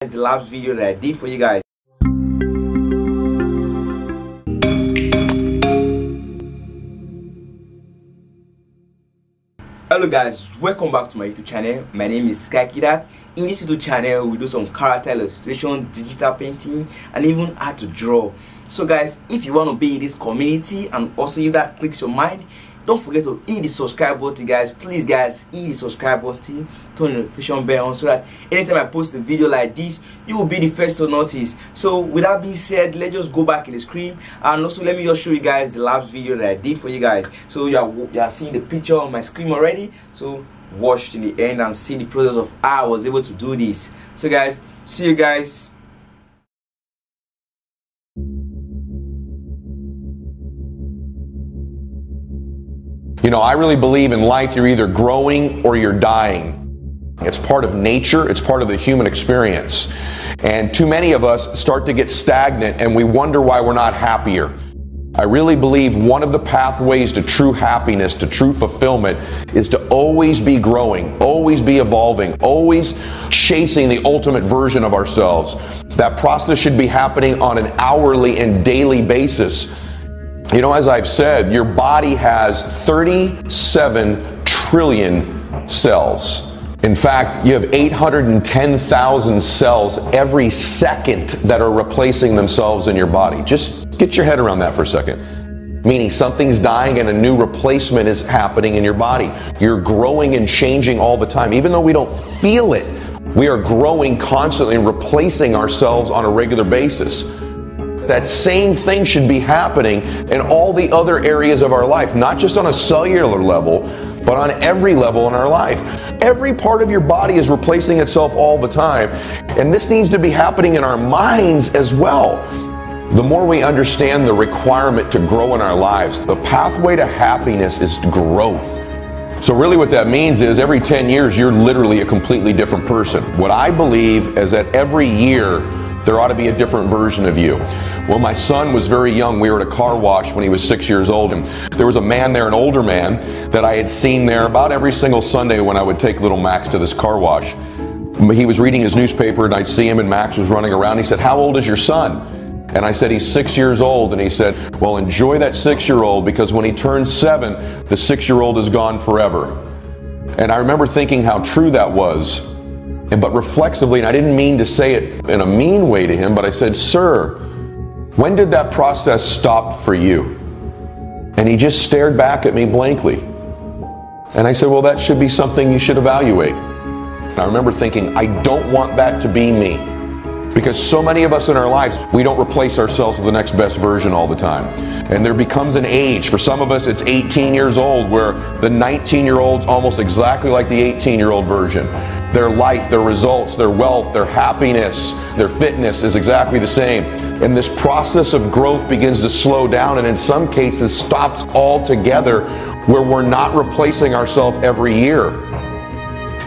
The last video that I did for you guys. Hello guys, welcome back to my YouTube channel. My name is Skykid Art. In this YouTube channel we do some character illustration, digital painting, and even how to draw. So guys, if you want to be in this community and also if that clicks your mind, don't forget to hit the subscribe button, guys. Please guys, hit the subscribe button, turn the notification bell on so that anytime I post a video like this, you will be the first to notice. So with that being said, let's just go back in the screen, and also let me just show you guys the last video that I did for you guys. So you are seeing the picture on my screen already, so watch till the end and see the process of how I was able to do this. So guys, see you guys. You know, I really believe in life you're either growing or you're dying. It's part of nature, it's part of the human experience. And too many of us start to get stagnant and we wonder why we're not happier. I really believe one of the pathways to true happiness, to true fulfillment, is to always be growing, always be evolving, always chasing the ultimate version of ourselves. That process should be happening on an hourly and daily basis. You know, as I've said, your body has 37 trillion cells. In fact, you have 810,000 cells every second that are replacing themselves in your body. Just get your head around that for a second. Meaning something's dying and a new replacement is happening in your body. You're growing and changing all the time. Even though we don't feel it, we are growing constantly and replacing ourselves on a regular basis. That same thing should be happening in all the other areas of our life, not just on a cellular level, but on every level in our life. Every part of your body is replacing itself all the time, and this needs to be happening in our minds as well. The more we understand the requirement to grow in our lives, the pathway to happiness is growth. So really what that means is every 10 years, you're literally a completely different person. What I believe is that every year, there ought to be a different version of you. Well, my son was very young. We were at a car wash when he was 6 years old, and there was a man there, an older man, that I had seen there about every single Sunday when I would take little Max to this car wash. He was reading his newspaper, and I'd see him, and Max was running around. He said, "How old is your son?" And I said, "He's 6 years old." And he said, "Well, enjoy that 6-year-old, because when he turns 7, the 6-year-old is gone forever." And I remember thinking how true that was. But reflexively, and I didn't mean to say it in a mean way to him, but I said, "Sir, when did that process stop for you?" And he just stared back at me blankly. And I said, "Well, that should be something you should evaluate." And I remember thinking, I don't want that to be me. Because so many of us in our lives, we don't replace ourselves with the next best version all the time. And there becomes an age. For some of us, it's 18 years old, where the 19-year-old's almost exactly like the 18-year-old version. Their life, their results, their wealth, their happiness, their fitness is exactly the same. And this process of growth begins to slow down, and in some cases stops altogether, where we're not replacing ourselves every year.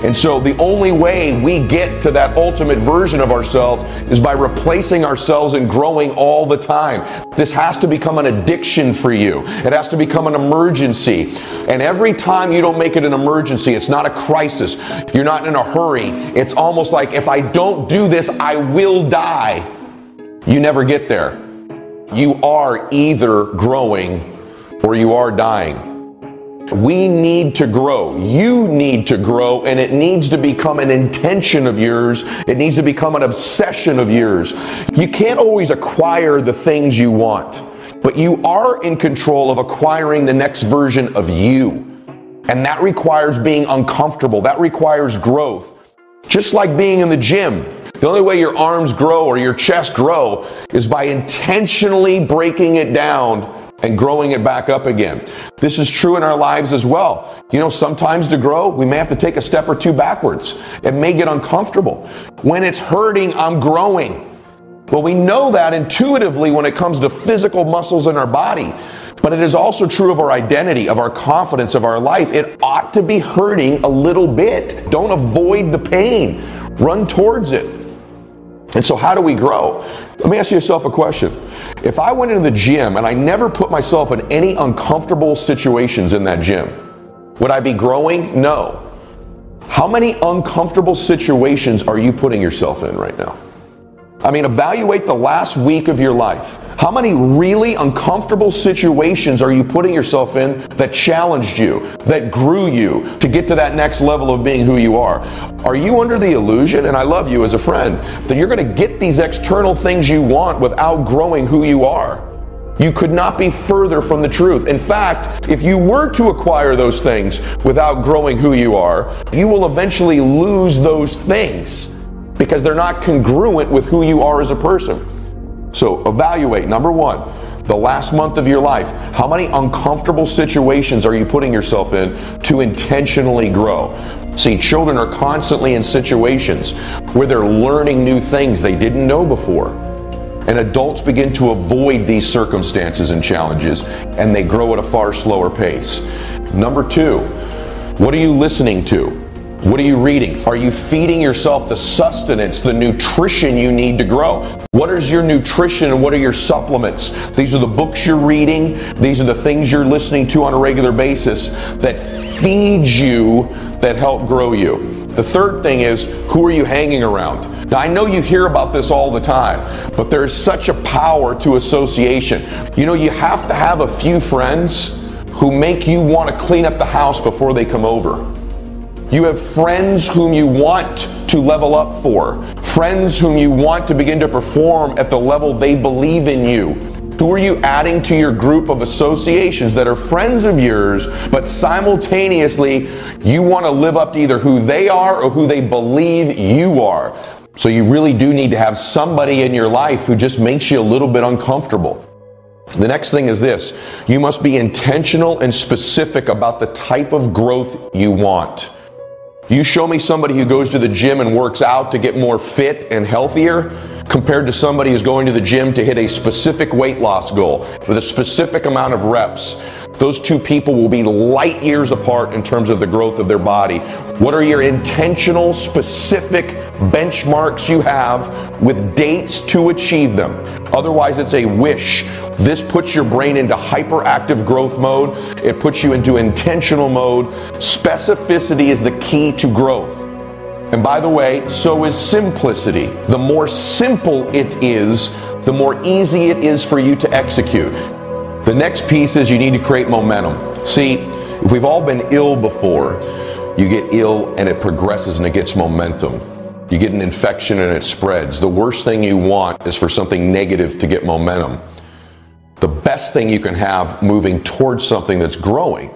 And so the only way we get to that ultimate version of ourselves is by replacing ourselves and growing all the time. This has to become an addiction for you. It has to become an emergency. And every time you don't make it an emergency, it's not a crisis. You're not in a hurry. It's almost like, if I don't do this, I will die. You never get there. You are either growing or you are dying. We need to grow. You need to grow, and it needs to become an intention of yours. It needs to become an obsession of yours. You can't always acquire the things you want, but you are in control of acquiring the next version of you. And that requires being uncomfortable. That requires growth. Just like being in the gym. The only way your arms grow or your chest grow is by intentionally breaking it down and growing it back up again. This is true in our lives as well. You know, sometimes to grow, we may have to take a step or two backwards. It may get uncomfortable. When it's hurting, I'm growing. Well, we know that intuitively when it comes to physical muscles in our body. But it is also true of our identity, of our confidence, of our life. It ought to be hurting a little bit. Don't avoid the pain. Run towards it. And so how do we grow? Let me ask yourself a question. If I went into the gym and I never put myself in any uncomfortable situations in that gym, would I be growing? No. How many uncomfortable situations are you putting yourself in right now? I mean, evaluate the last week of your life. How many really uncomfortable situations are you putting yourself in that challenged you, that grew you to get to that next level of being who you are? Are you under the illusion, and I love you as a friend, that you're going to get these external things you want without growing who you are? You could not be further from the truth. In fact, if you were to acquire those things without growing who you are, you will eventually lose those things because they're not congruent with who you are as a person. So evaluate, number one, the last month of your life. How many uncomfortable situations are you putting yourself in to intentionally grow? See, children are constantly in situations where they're learning new things they didn't know before. And adults begin to avoid these circumstances and challenges, and they grow at a far slower pace. Number two, what are you listening to? What are you reading? Are you feeding yourself the sustenance, the nutrition you need to grow? What is your nutrition and what are your supplements? These are the books you're reading. These are the things you're listening to on a regular basis that feed you, that help grow you. The third thing is, who are you hanging around? Now, I know you hear about this all the time, but there's such a power to association. You know, you have to have a few friends who make you want to clean up the house before they come over. You have friends whom you want to level up for, friends whom you want to begin to perform at the level they believe in you. Who are you adding to your group of associations that are friends of yours, but simultaneously you want to live up to either who they are or who they believe you are? So you really do need to have somebody in your life who just makes you a little bit uncomfortable. The next thing is this: you must be intentional and specific about the type of growth you want. You show me somebody who goes to the gym and works out to get more fit and healthier compared to somebody who's going to the gym to hit a specific weight loss goal with a specific amount of reps. Those two people will be light years apart in terms of the growth of their body. What are your intentional, specific benchmarks you have with dates to achieve them? Otherwise, it's a wish. This puts your brain into hyperactive growth mode. It puts you into intentional mode. Specificity is the key to growth. And by the way, so is simplicity. The more simple it is, the more easy it is for you to execute. The next piece is you need to create momentum. See, if we've all been ill before, you get ill and it progresses and it gets momentum. You get an infection and it spreads. The worst thing you want is for something negative to get momentum. The best thing you can have moving towards something that's growing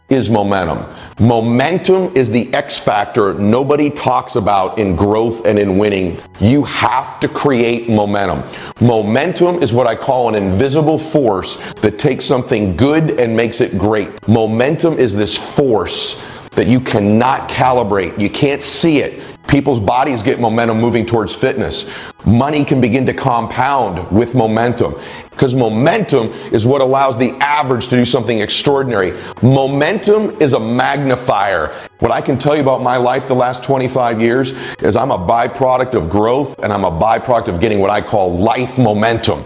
is momentum. Momentum is the X factor nobody talks about in growth and in winning. You have to create momentum. Momentum is what I call an invisible force that takes something good and makes it great. Momentum is this force that you cannot calibrate. You can't see it. People's bodies get momentum moving towards fitness. Money can begin to compound with momentum, because momentum is what allows the average to do something extraordinary. Momentum is a magnifier. What I can tell you about my life the last 25 years is I'm a byproduct of growth, and I'm a byproduct of getting what I call life momentum.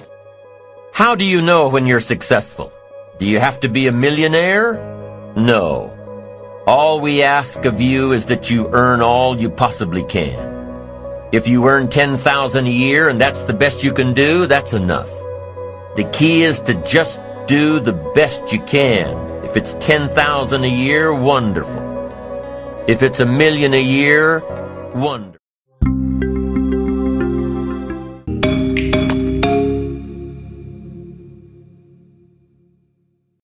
How do you know when you're successful? Do you have to be a millionaire? No. All we ask of you is that you earn all you possibly can. If you earn $10,000 a year and that's the best you can do, that's enough. The key is to just do the best you can. If it's $10,000 a year, wonderful. If it's $1 million a year, wonderful.